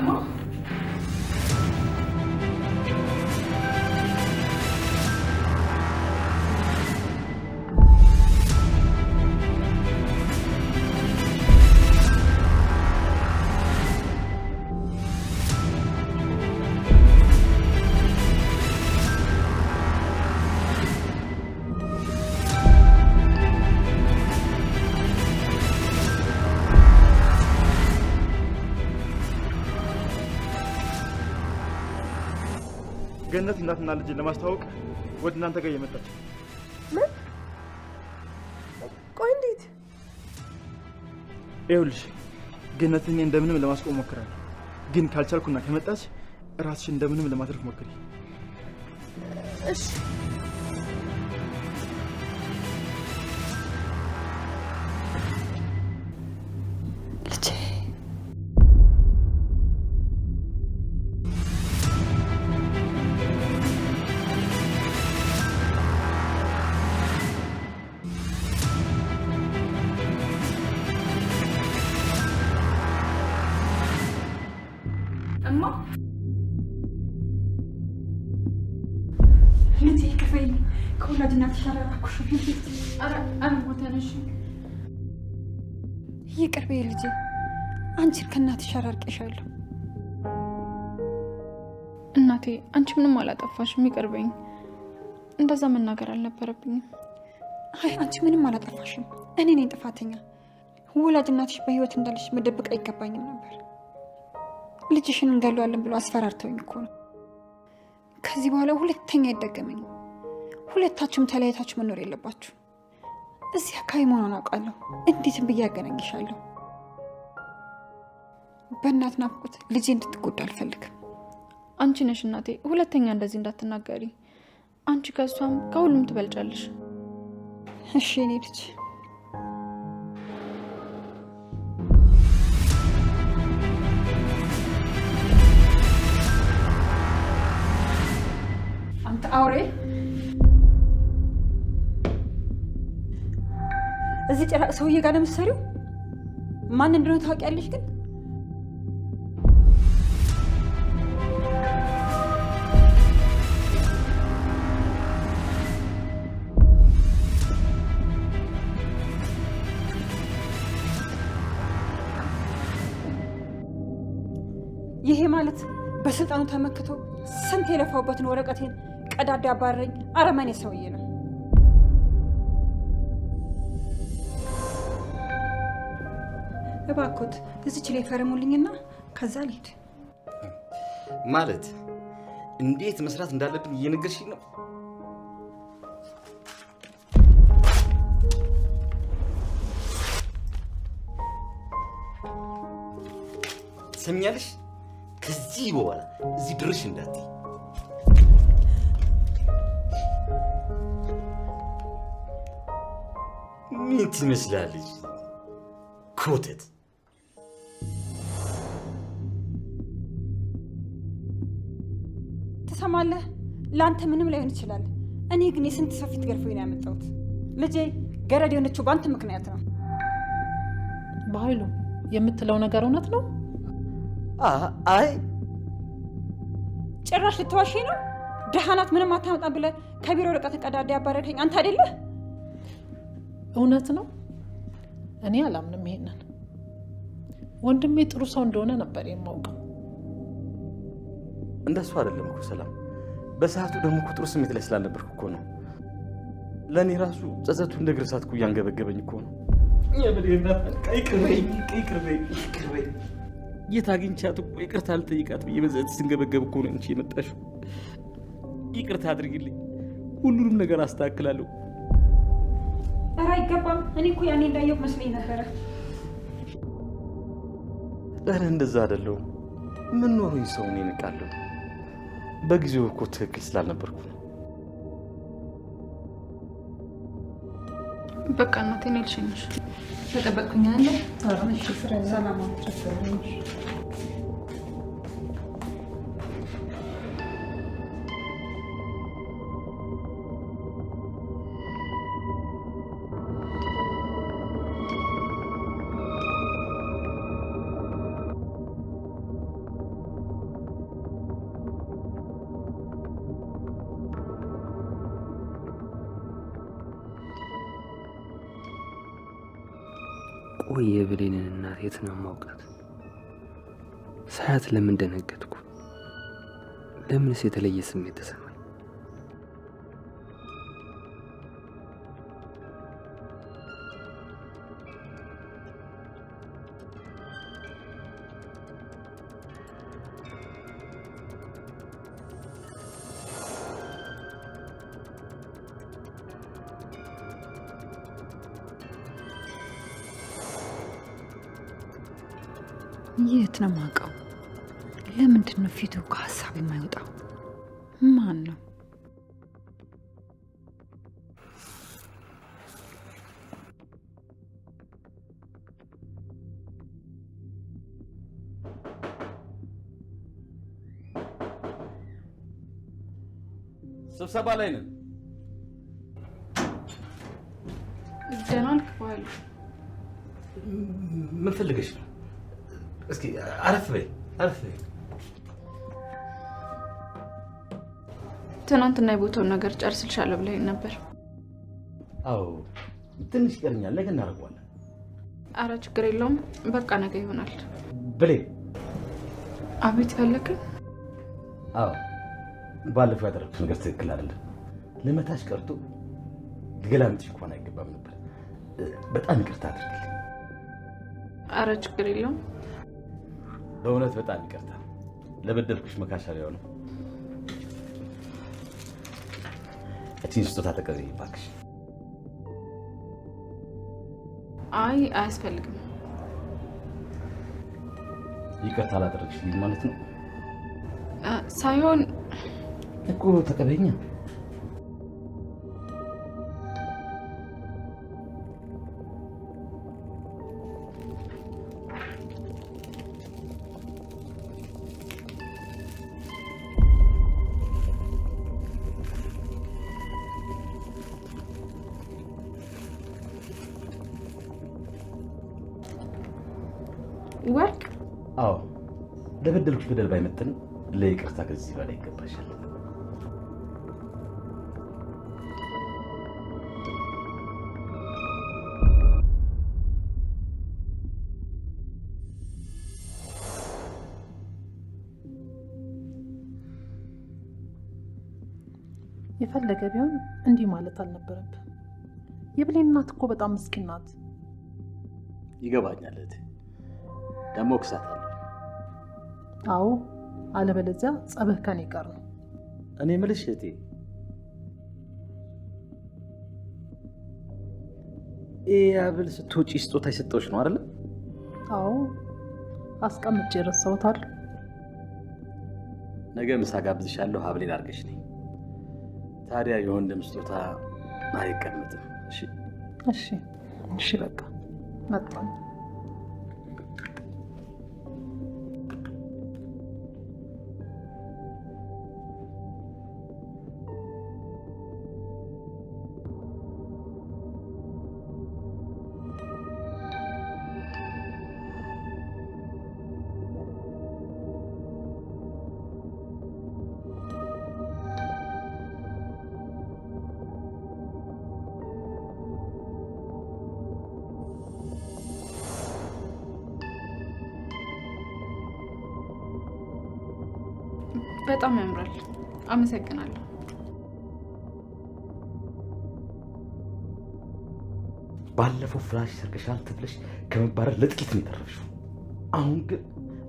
እማ ገነት እናትና ልጅ ለማስተዋወቅ ወደ እናንተ ጋር እየመጣች ምን? ቆይ እንዴት? ይኸውልሽ ገነትን እንደምንም ለማስቆም ሞክራለሁ፣ ግን ካልቻልኩና ከመጣች ራስሽ እንደምንም ለማትረፍ ሞክሪ። እሺ ልጄ እማ ልጄ ክፈይ ከወላጅ እናትሽ አራራኩሽ። ኧረ ሞተነሽ ይቅር በይ ልጄ፣ አንቺን ከእናትሽ አራርቄሻለሁ። እናቴ አንቺ ምንም አላጠፋሽም፣ ይቅር በይኝ። እንደዛ መናገር አልነበረብኝም። አይ አንቺ ምንም አላጠፋሽም፣ እኔ ነኝ ጥፋተኛ። ወላጅ እናትሽ በህይወት እንዳለሽ መደበቅ አይገባኝም ነበር። ልጅሽን እንገለዋለን ብሎ አስፈራርተውኝ እኮ ነው። ከዚህ በኋላ ሁለተኛ አይደገመኝ። ሁለታችሁም ተለያይታችሁ መኖር የለባችሁ። እዚህ አካባቢ መሆኗን አውቃለሁ። እንዴትም ብዬ ያገናኝሻለሁ። በእናት ናፍቆት ልጄ እንድትጎዳ አልፈልግም። አንቺ ነሽ እናቴ፣ ሁለተኛ እንደዚህ እንዳትናገሪ። አንቺ ከሷም ከሁሉም ትበልጫለሽ። እሺ እኔ ልጅ አንተ አውሬ! እዚህ ጭራቅ ሰውዬ ጋር ለምትሰሪው ማን እንደሆነ ታውቂያለሽ? ግን ይሄ ማለት በስልጣኑ ተመክቶ ስንት የለፋውበትን ወረቀቴን ቀዳዳ ያባረረኝ አረመኔ ሰውዬ ነው። እባክዎት እዚች ላይ ፈርሙልኝና ከዛ ልሂድ። ማለት እንዴት መስራት እንዳለብን እየነገርሽኝ ነው? ትሰሚኛለሽ? ከዚህ በኋላ እዚህ ድርሽ እንዳትይ። ምን ትመስላለች? ኮተት! ትሰማለህ? ለአንተ ምንም ላይሆን ይችላል። እኔ ግን የስንት ሰው ፊት ገርፎኝ ነው ያመጣሁት። ልጄ ገረድ የሆነችው በአንተ ምክንያት ነው። በኃይሉ የምትለው ነገር እውነት ነው? አይ ጭራሽ ልትዋሸኝ ነው? ደሃ ናት ምንም አታመጣም ብለህ ከቢሮ ወረቀት ቀዳዳ ያባረርከኝ አንተ አይደለህ? እውነት ነው። እኔ አላምንም ይሄንን። ወንድሜ ጥሩ ሰው እንደሆነ ነበር የማውቀው። እንደሱ አይደለም እኮ ሰላም። በሰዓቱ ደግሞ እኮ ጥሩ ስሜት ላይ ስላልነበርኩ እኮ ነው። ለእኔ ራሱ ጸጸቱ እንደ እግር እሳት እኮ እያንገበገበኝ እኮ ነው። ይቅርበኝ። የት አግኝቻት እኮ ይቅርታ ልጠይቃት ብዬ በዘት ስንገበገብ እኮ ነው እንጂ የመጣሽው። ይቅርታ አድርጊልኝ፣ ሁሉንም ነገር አስተካክላለሁ። ኧረ አይገባም። እኔ እኮ ያኔ እንዳየው መስለኝ ነበረ። ኧረ እንደዛ አይደለሁም። ምን ኖሮኝ ሰውን ይንቃለሁ? በጊዜው እኮ ትክክል ስላልነበርኩ ነው። በቃ እናቴ እኔ ልሸኝሽ። ተጠበቅኩኝ አለ። ሰላም ቆይ የብሌንን እናት የት ነው የማውቃት? ሳያት ለምን ደነገጥኩ? ለምንስ የተለየ ስሜት ተሰማኝ? የት ነው የማውቀው? ለምንድን ነው ፊቱ ከሀሳብ የማይወጣው? ማን ነው? ስብሰባ ላይ ነን። ደህና ዋልክ በኃይሉ? ምን ፈልገሽ ነው? እስኪ አረፍ በይ አረፍ በይ። ትናንትና የቦታውን ነገር ጨርስልሻለሁ ብለኸኝ ነበር። አዎ ትንሽ ይቀርኛል፣ ነገ እናደርገዋለን። አረ ችግር የለውም፣ በቃ ነገ ይሆናል። ብሌ። አቤት ፈለክ? አዎ ባለፈው ያደረኩት ነገር ትክክል አይደለም። ልመታሽ ቀርቶ ልገላምጥሽ እንኳን አይገባም ነበር። በጣም ይቅርታ አድርግልኝ። አረ ችግር የለውም። በእውነት በጣም ይቅርታ። ለበደልኩሽ መካሻሪያው ነው። እቺን ስጦታ ተቀበይ እባክሽ። አይ አያስፈልግም። ይቅርታ አላደረግሽልኝ ማለት ነው? ሳይሆን እኮ ተቀበይኛ። ወርቅ? አዎ ለበደልኩሽ በደል ባይመጥን ለይቅርታ ከዚህ በላይ ይገባሻል። የፈለገ ቢሆን እንዲህ ማለት አልነበረብህ። የብሌን እናት እኮ በጣም ምስኪን ናት። ይገባኛል እህቴ፣ ደግሞ ክሳታለሁ። አዎ አለበለዚያ ጸብህ ከኔ ጋር ነው። እኔ የምልሽ እህቴ፣ ያብል ስትወጪ ስጦታ የሰጠሁሽ ነው አይደል? አዎ አስቀምጬ ረሳሁታል። ነገ ምሳ ጋብዝሻለሁ፣ ሀብሌን አድርገሽ ነኝ። ታዲያ የወንድም ስጦታ አይቀመጥም። እሺ እሺ እሺ፣ በቃ መጣሁ። በጣም ያምራል። አመሰግናለሁ። ባለፈው ፍራሽ ሰርቀሻል ተብለሽ ከመባረር ለጥቂት ነው የተረፍሽው። አሁን ግን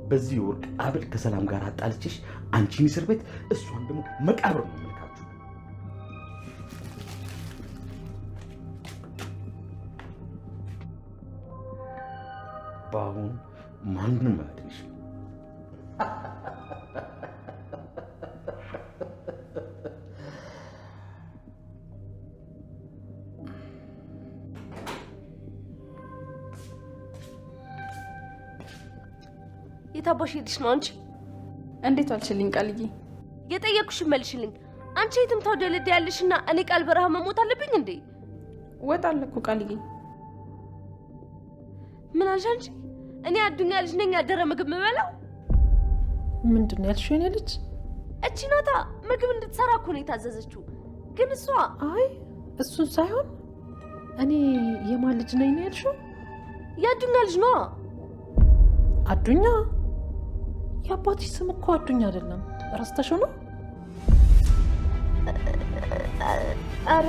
በዚህ ወርቅ አብል ከሰላም ጋር አጣልችሽ፣ አንቺን እስር ቤት እሷን ደግሞ መቃብር ነው መልካችሁ። በአሁኑ ማንንም አያድንሽም። የታባሽ ሄድሽ ነው አንቺ? እንዴት ዋልሽልኝ ቃልዬ? የጠየኩሽ መልሽልኝ። አንቺ የትም ተወደልድ ያለሽና እኔ ቃል በረሃ መሞት አለብኝ እንዴ? ወጣለሁ እኮ ቃልዬ። ምን አልሽ አንቺ? እኔ አዱኛ ልጅ ነኝ ያደረ ምግብ የምበላው? ምንድን ነው ያልሽው? የኔ ልጅ እቺ ናታ ምግብ እንድትሰራ እኮ ነው የታዘዘችው። ግን እሷ አይ እሱን ሳይሆን እኔ የማን ልጅ ነኝ ነው ያልሽው? የአዱኛ ልጅ ነው። አዱኛ? የአባትሽ ስም እኮ አዱኛ አይደለም። ረስተሽው ነው? አረ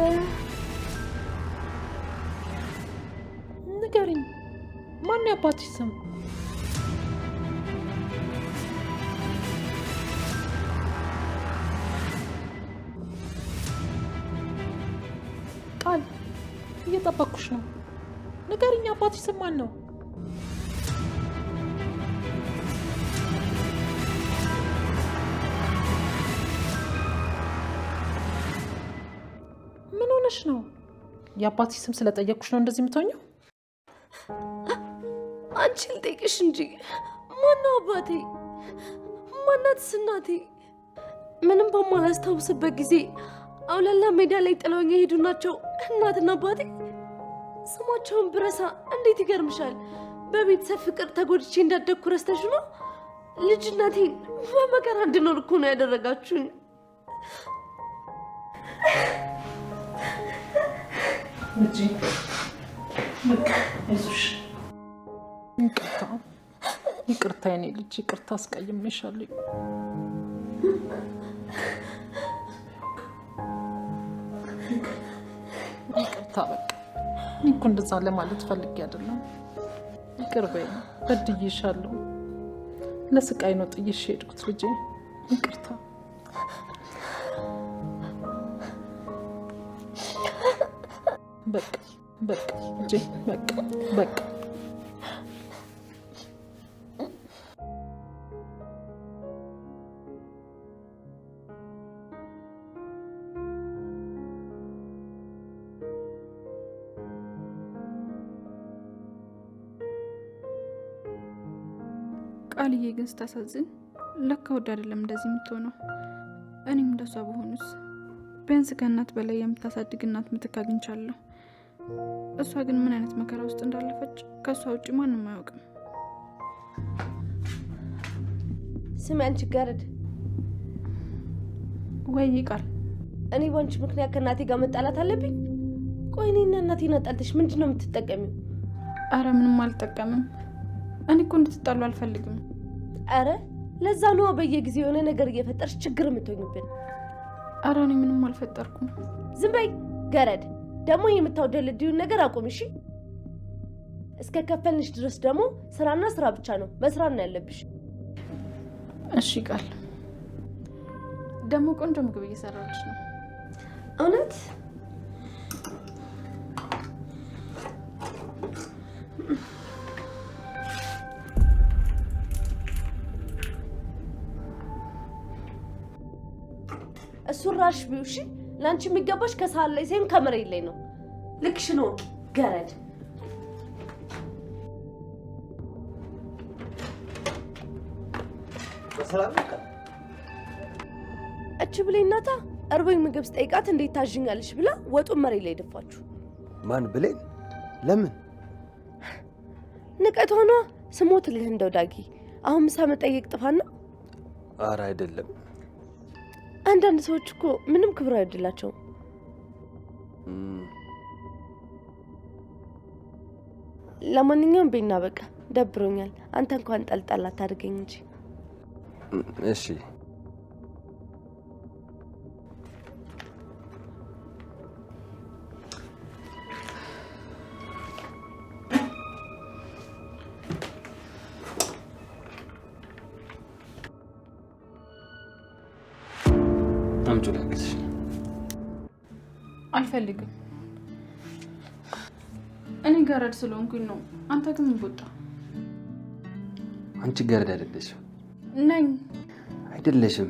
ንገሪኝ፣ ማን ነው የአባትሽ ስም? ቃል እየጠበኩሽ ነው። ንገሪኝ፣ አባትሽ ስም ማን ነው? ምን ሆነሽ ነው? የአባትሽ ስም ስለጠየቅኩሽ ነው እንደዚህ የምትሆኚው? አንቺ ልጠይቅሽ እንጂ ማነው አባቴ? ማናትስ እናቴ? ምንም በማላስታውስበት ጊዜ አውላላ ሜዳ ላይ ጥለውኝ የሄዱ ናቸው እናትና አባቴ። ስማቸውን ብረሳ እንዴት ይገርምሻል። በቤተሰብ ፍቅር ተጎድቼ እንዳደግኩ ረስተሽ ነው? ልጅነቴን በመከራ እንድኖር እኮ ነው ያደረጋችሁኝ። ልጄ አይዞሽ። ይቅርታ የኔ ልጅ፣ ይቅርታ አስቀይሜሻለሁ። ይቅርታ በቃ እኔ እኮ እንደዛ ለማለት ፈልጌ አይደለም። ይቅር በይኝ፣ በድዬሻለሁ። ለስቃይ ነው ጥዬሽ ሄድኩት ልጄ። ይቅርታ። በቃ በቃ ልጄ፣ በቃ በቃ። ቃልዬ ግን ስታሳዝን፣ ለካ ወድ አይደለም እንደዚህ የምትሆነው። እኔም እንደሷ በሆኑስ ቢያንስ ከእናት በላይ የምታሳድግ እናት ምትክ አግኝቻለሁ። እሷ ግን ምን አይነት መከራ ውስጥ እንዳለፈች ከእሷ ውጭ ማንም አያውቅም። ስሚ አንቺ ጋርድ። ወይ ቃል፣ እኔ ባንቺ ምክንያት ከእናቴ ጋር መጣላት አለብኝ? ቆይ እኔና እናቴን አጣልተሽ ምንድን ነው የምትጠቀሚው? አረ ምንም አልጠቀምም። እኔ እኮ እንድትጣሉ አልፈልግም። አረ ለዛ ነው በየጊዜው የሆነ ነገር እየፈጠርሽ ችግር የምትሆኝብን። አረ እኔ ምንም አልፈጠርኩም። ዝም በይ ገረድ። ደግሞ የምታወደልድዩን ነገር አቁም እሺ። እስከ ከፈልንሽ ድረስ ደግሞ ስራና ስራ ብቻ ነው መስራት ነው ያለብሽ። እሺ ቃል፣ ደግሞ ቆንጆ ምግብ እየሰራልሽ ነው። እውነት? እሱን ራሽ ቢው እሺ። ላንቺ የሚገባሽ ከሳል ላይ ሳይሆን ከመሬት ላይ ነው። ልክሽ ነው ገረድ። በሰላም ነው? እቺ ብሌን እናታ እርቦኝ ምግብ ስጠይቃት እንዴት ታዥኛለሽ ብላ ወጡን መሬት ላይ ደፋችሁ። ማን ብሌን? ለምን? ንቀት ሆኗ። ስሞትልህ እንደው ዳጊ፣ አሁን ምሳ መጠየቅ ጥፋና? ኧረ አይደለም። አንዳንድ ሰዎች እኮ ምንም ክብር አይወድላቸውም። ለማንኛውም ቤና በቃ ደብሮኛል። አንተ እንኳን ጠልጠል አታድርገኝ እንጂ። እሺ አምጪ ላግዝሽ። አልፈልግም። እኔ ገረድ ስለሆንኩኝ ነው። አንተ ግን ምን ቦጣ? አንቺ ገረድ አይደለሽም። ነኝ። አይደለሽም።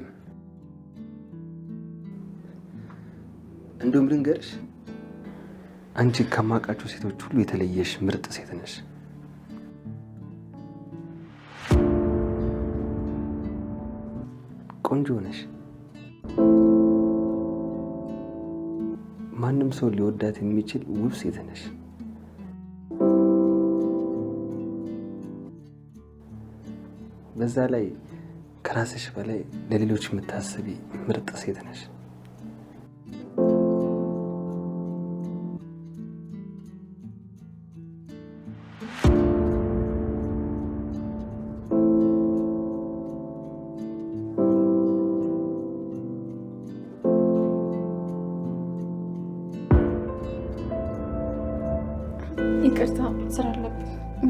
እንደውም ልንገርሽ፣ አንቺ ከማውቃቸው ሴቶች ሁሉ የተለየሽ ምርጥ ሴት ነሽ። ቆንጆ ነሽ። ማንም ሰው ሊወዳት የሚችል ውብ ሴት ነሽ። በዛ ላይ ከራስሽ በላይ ለሌሎች የምታስቢ ምርጥ ሴት ነሽ።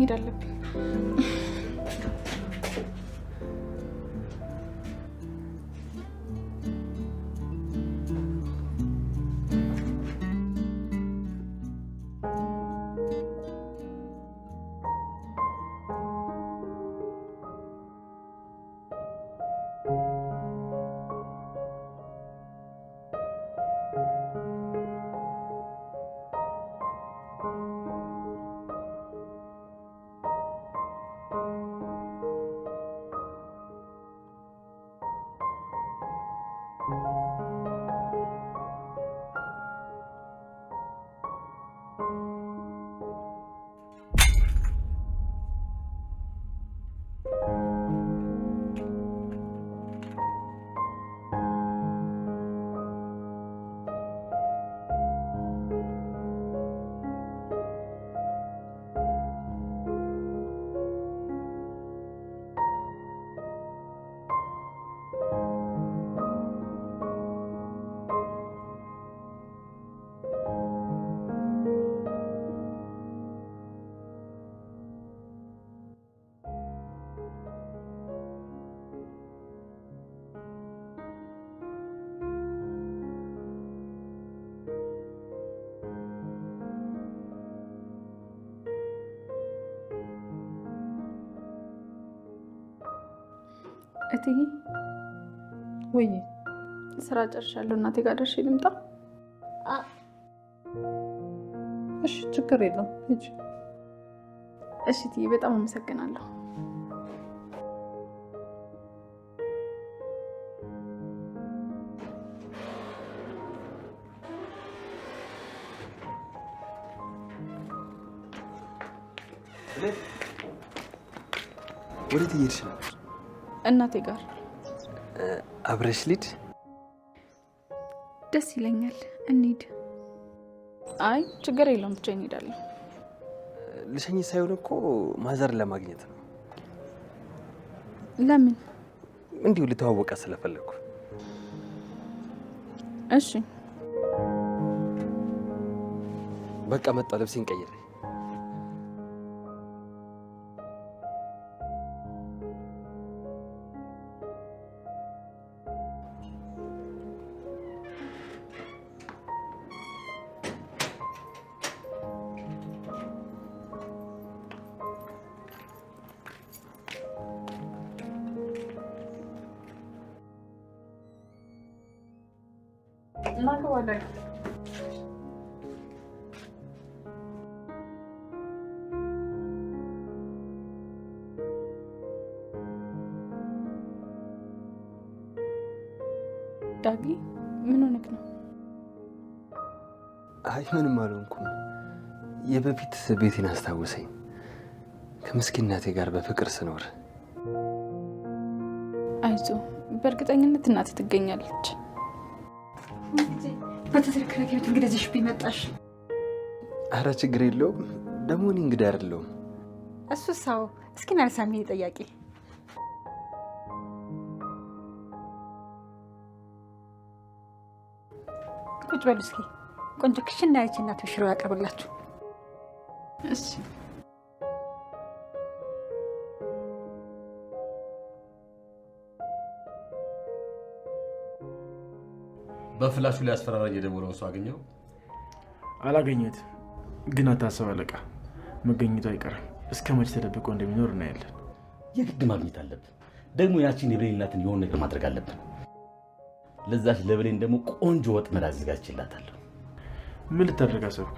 መሄድ አለብኝ። እትዬ ወይ ስራ ጨርሻለሁ። እናቴ ጋር ደርሼ ልምጣ? እሺ ችግር የለም ሂጂ። እሺ እትዬ በጣም አመሰግናለሁ። ወዴት እየሄድሽ ነው? እናቴ ጋር። አብረሽ ልሂድ? ደስ ይለኛል። እንሂድ። አይ ችግር የለውም ብቻ እንሄዳለን። ልሸኝ ሳይሆን እኮ ማዘር ለማግኘት ነው። ለምን? እንዲሁ ልተዋወቃ ስለፈለኩ። እሺ በቃ መጣ። ልብሴን ቀይሬ ዳጊ ምን ሆነክ ነው? አይ ምንም አልሆንኩም። የበፊት ቤቴን አስታወሰኝ። ከምስኪን እናቴ ጋር በፍቅር ስኖር። አይዞ በእርግጠኝነት እናቴ ትገኛለች። በተዘረከረ ህይወት እንግዲህ ቢመጣሽ። አረ ችግር የለውም። ደግሞ እኔ እንግዲህ አይደለሁም። እሱ ሰው እስኪ ናልሳሚ ጠያቂ ቁጭ በሉ እስኪ። ቆንጆ ክሽና ያለች እናት ሽሮ ያቀርብላችሁ። እሺ በፍላሹ ላይ አስፈራራኝ የደወለውን ሰው አገኘው? አላገኘሁትም፣ ግን አታስብ አለቃ፣ መገኘቱ አይቀርም። እስከ መቼ ተደብቆ እንደሚኖር እናያለን። የግድ ማግኘት አለብን። ደግሞ ያቺን የብሌን እናትን የሆነ ነገር ማድረግ አለብን። ለዛች ለብሌን ደግሞ ቆንጆ ወጥመድ አዘጋጅቼላታለሁ። ምን ልታደርግ አሰብክ?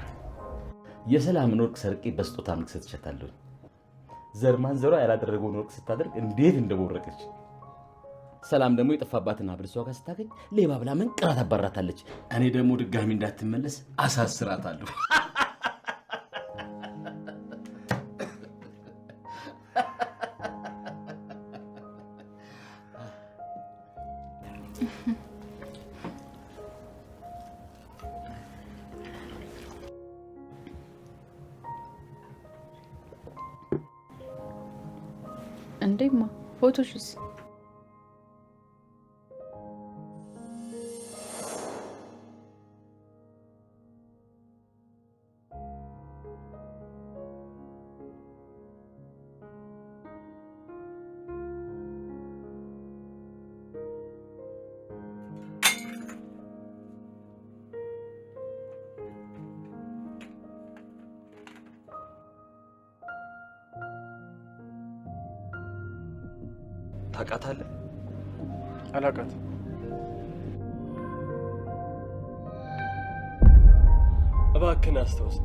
የሰላምን ወርቅ ሰርቄ በስጦታ መልክ ሰጥቻታለሁ። ዘር ማንዘሯ ያላደረገውን ወርቅ ስታደርግ እንዴት እንደቦረቀች። ሰላም ደግሞ የጠፋባትን ሀብል እሷ ጋር ስታገኝ ሌባ ብላ መንቅራት አባራታለች። እኔ ደግሞ ድጋሚ እንዳትመለስ አሳስራታለሁ። እንዴማ ፎቶሽስ? ታውቃታለህ? አላውቃትም። እባክህን አስታውስ።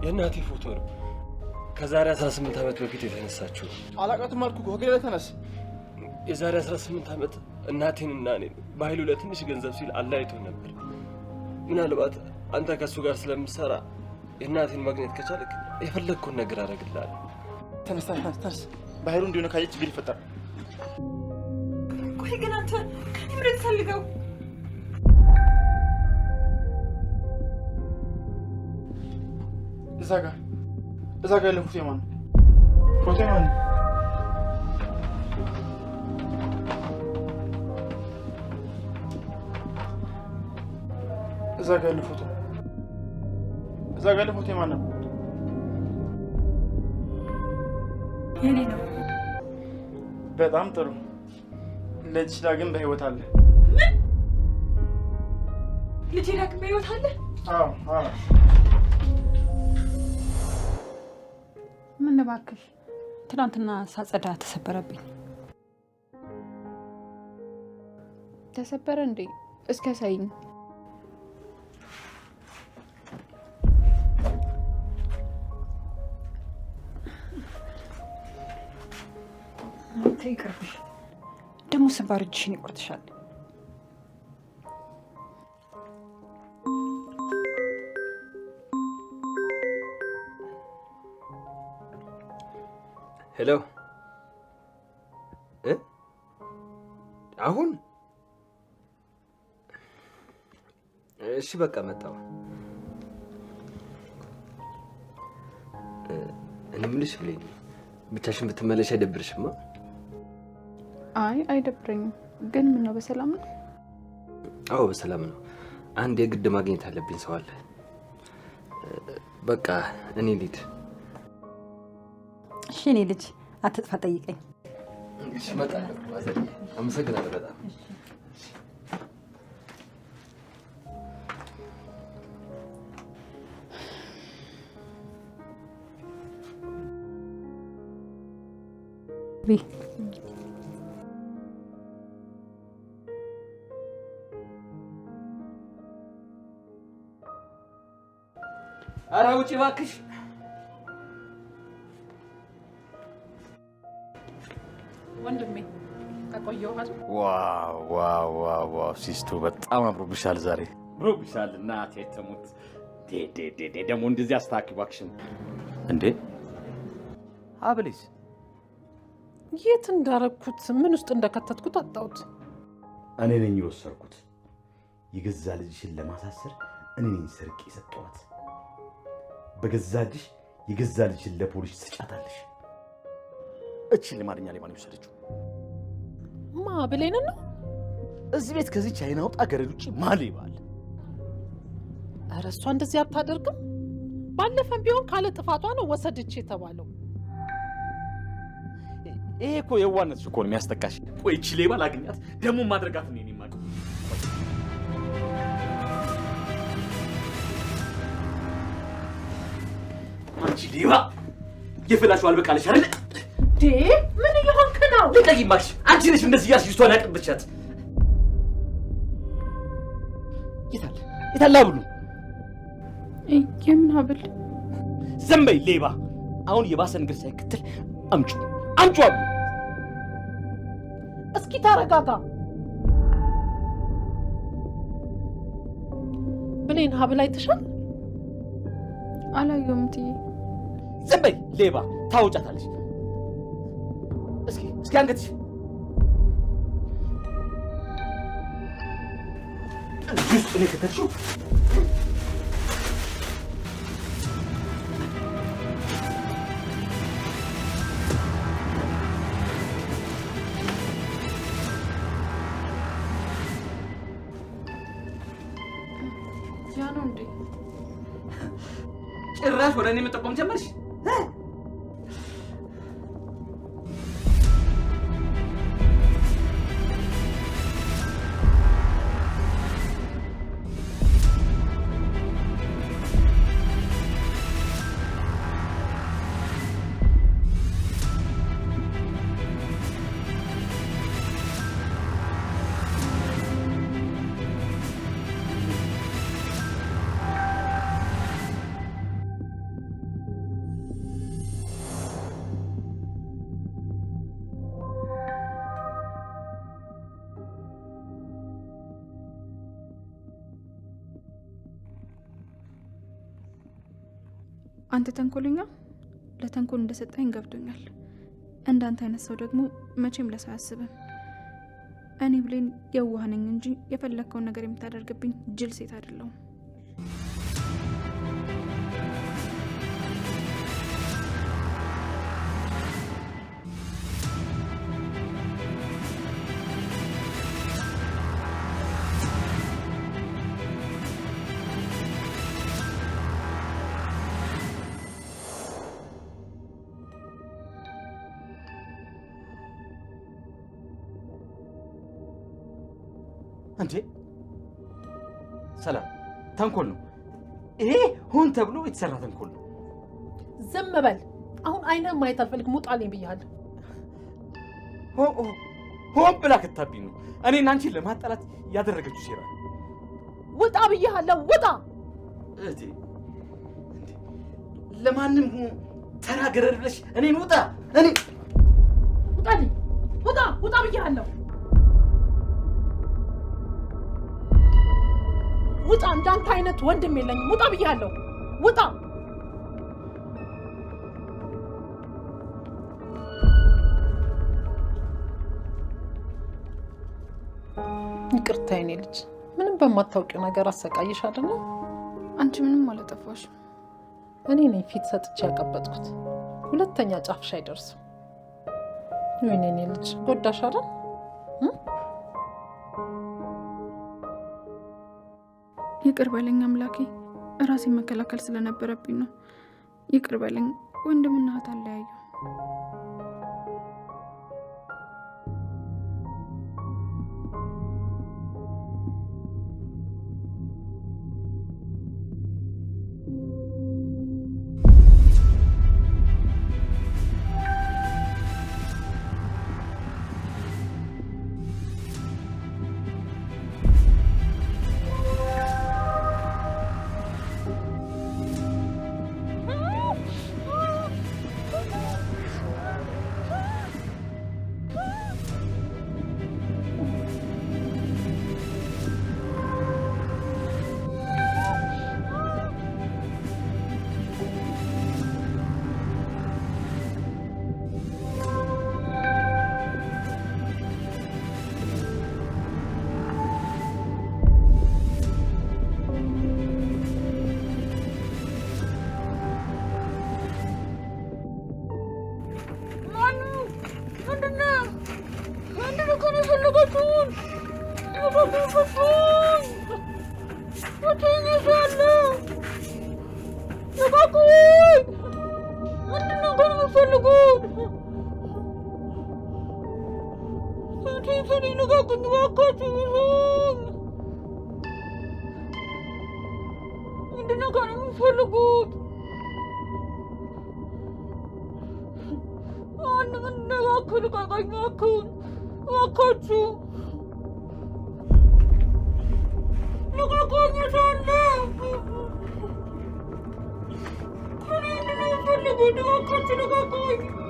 የእናቴ ፎቶ ነው። ከዛሬ 18 ዓመት በፊት የተነሳችው። አላውቃትም አልኩህ። ወገሌ ላይ ተነስ። የዛሬ 18 ዓመት እናቴንና እኔን በኃይሉ ለትንሽ ገንዘብ ሲል አለያይቶን ነበር። ምናልባት አንተ ከእሱ ጋር ስለምትሰራ የእናቴን ማግኘት ከቻልክ የፈለግኩን ነገር አደርግልሃለሁ። ተነስ ተነስ ተነስ። በኃይሉ እንዲሆነ ካየች ችግር ይፈጠራል። ቆይ ግን አንተ ከኔ ምረት ፈልገው እዛ ጋር ያለ ፎቶ የማን ነው? ፎቶ የማን ነው? እዛ ጋር ያለ ፎቶ የማን ነው? የኔ ነው። በጣም ጥሩ። ልጅ ዳግም በህይወት አለ። ምን? ልጅ ዳግም በህይወት አለ? አዎ አዎ። ምን እባክሽ፣ ትናንትና ሳጸዳ ተሰበረብኝ። ተሰበረ እንዴ? እስከ ሳይኝ ይቅርብሽ። ደግሞ ስባር እጅሽን ይቆርጥሻል። ሄሎ። አሁን እሺ፣ በቃ መጣሁ። እኔ የምልሽ ብሌን፣ ብቻሽን ብትመለሽ አይደብርሽማ? አይ አይደብረኝም። ግን ምን ነው በሰላም ነው? አዎ በሰላም ነው። አንድ የግድ ማግኘት አለብኝ ሰው አለ። በቃ እኔ ልሂድ። እሺ እኔ ልጅ አትጥፋ፣ ጠይቀኝ። እሺ እመጣለሁ። አመሰግናለሁ በጣም። ኧረ ውጪ እባክሽ። ወንድሜ ተቆየሁ አይደል? ዋው ዋው ዋው ዋው! ሲስቱ በጣም አምሮብሻል ዛሬ። አምሮብሻል እናቴ ትሙት። ደግሞ እንደዚህ አስተካክል እባክሽን። እንዴ ሀብሌስ የት እንዳረኩት ምን ውስጥ እንደከተትኩት አጣሁት። እኔ ነኝ የወሰድኩት። የገዛ ልጅሽን ለማሳሰር እኔ ነኝ ሰርቄ የሰጠኋት። በገዛ እጅሽ የገዛ ልጅሽን ለፖሊስ ትሰጫታለሽ። እቺ ለማንኛ ላይ ማን ይወሰደችው? ማ ብሌን ነው? እዚህ ቤት ከዚህ ቻይና ወጣ ገረድ ውጪ ማን ይባል? ኧረ እሷ እንደዚህ አታደርግም። ባለፈም ቢሆን ካለ ጥፋቷ ነው ወሰደች የተባለው። ይሄ እኮ የዋነትሽ እኮ ነው የሚያስጠቃሽ። ቆይ እቺ ሌባ ላግኛት ደግሞ ማድረጋት ነው የኔ ማቀው። አንቺ ሌባ የፈላሽው አልበቃለሽ አይደል? ምን እየሆንክ ነው? ልቀቂኝ እባክሽ። አንቺ ነሽ እንደዚህ ያልሽ ልጅቷን ያቀበቻት። የታለ ሀብሉ? የምን ሀብል? ዝም በይ ሌባ። አሁን የባሰ ነገር ሳይከተል አምጩ ሀብሉ። እስኪ ታረጋጋ ብሌን። ሀብል አይተሻል? አላየሁም ትዬ። ዝም በይ ሌባ። ታውጫታለሽ። እስኪ አንገትሽ ጁስ እኔ ከተልሽው ያ ነው እንዴ? ጭራሽ ወደ እኔ መጠቆም ጀመርሽ? አንተ ተንኮለኛ ለተንኮል እንደሰጠኝ ገብቶኛል። እንዳንተ አይነት ሰው ደግሞ መቼም ለሰው አያስብም። እኔ ብሌን የዋህ ነኝ እንጂ የፈለከውን ነገር የምታደርግብኝ ጅል ሴት አይደለሁም። እንዴ ሰላም ተንኮል ነው ይሄ ሆን ተብሎ የተሰራ ተንኮል ነው። ዝም በል አሁን አይነን ማየት አልፈልግም። ውጣልኝ ብያለሁ። ሆን ብላ ከታብኝ ነው እኔና አንቺን ለማጣላት ያደረገችው ሴራ። ውጣ ብያለሁ። ውጣ እንዴ ለማንም ተናገረር ብለሽ እኔን ውጣ እኔ ውጣልኝ። ውጣ ብያለሁ። ውጣ እንዳንተ አይነት ወንድም የለኝም። ውጣ ብያለሁ። ውጣ ይቅርታ የኔ ልጅ ምንም በማታውቂው ነገር አሰቃይሽ አይደል? አንቺ ምንም አላጠፋሽም። እኔ ነኝ ፊት ሰጥቼ ያቀበጥኩት። ሁለተኛ ጫፍሽ አይደርስም። ወይኔ የኔ ልጅ ጎዳሽ አይደል? ይቅር በለኝ አምላኬ፣ ራሴን መከላከል ስለነበረብኝ ነው። ይቅር በለኝ። ወንድምና እህት አለያዩ። Look,